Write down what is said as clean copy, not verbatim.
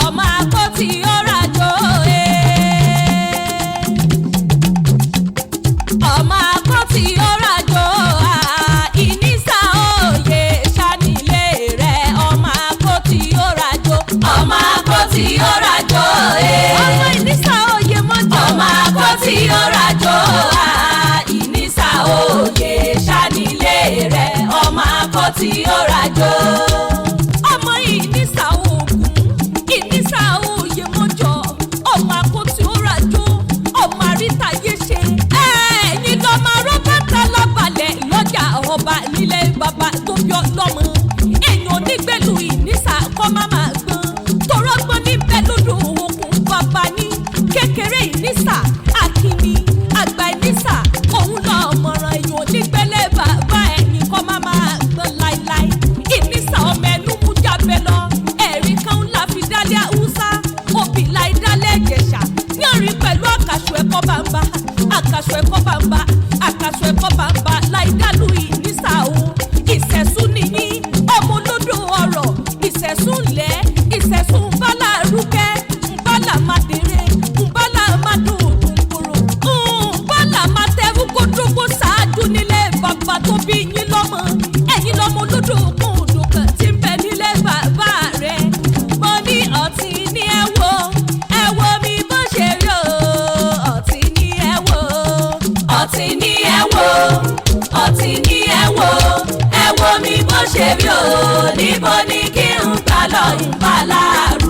ọmọ àpótí ọ̀ràjò ọmọ àpótí ọ̀ràjò Ìníṣà òye ṣánilé rẹ̀ ọmọ àpótí ọ̀ràjò ọmọ àpótí ọ̀ràjò ọmọ Ìníṣà òye mọ́jọ́ ọmọ àpótí ọ̀ràjò Ìníṣà òye ṣánilé rẹ̀ ọmọ àpótí ọ̀ràjò ọmọ Ìníṣà Ògún Ìníṣà òye mọ́jọ́ ọmọ àpótí ọ̀ràjò ọmọ àrítàyé ṣe ẹ̀yin lọ́mọ arọ́bàtà lábalẹ̀ lọ́jà ọba nílé bàbá tó bí ọlọ́mọ èèyàn onígbèlú Ìníṣà kọ́ má máa gbọ́n torọ́gbọ́n níbẹ̀ lódò òkun bàbá ní kékeré Ìníṣà akínní àgbà Ìníṣà òun náà mọ̀ràn èèyàn onígbẹ́lẹ̀ bàbá ẹ̀yìn kọ́ má máa gbọ́n láíláí Ìníṣà ọmọ ẹnu mú jábẹ́ lọ ẹ̀rí kan ńlá fi dálé Haúsá òbí láì dálé Ìjẹ̀ṣà yánrin pẹ̀lú àkàṣù ẹ̀kọ́ bàbá àkàṣù ẹ̀kọ́ bàbá àkàṣù ẹ̀kọ́ bàbá láì dálú Ìníṣà òun ìṣẹ̀sùn nìyí ọmọ olódò ọ̀rọ̀ ìṣẹ̀sùn lẹ́ ìṣẹ̀sùn bálà rúkẹ́ ńbálà mádèrè ńbálà mádùn òkùnkùrù ńbálà mátẹ́rù kódógbó ṣáájú nílé bàbá tó bí yín lọ́mọ ẹ̀yin lọ́mọ olódò òkun òdòkàn tí ń bẹ nílé bàbá rẹ̀ mo ní ọtí ní ẹ wo mi bó ṣe rí o ọtí ní ẹ wo ọtí ní ẹ wo ọtí ní ẹ wo mi bó ṣe rí o níbo ni kí n gbà lọ ń bá láàrú.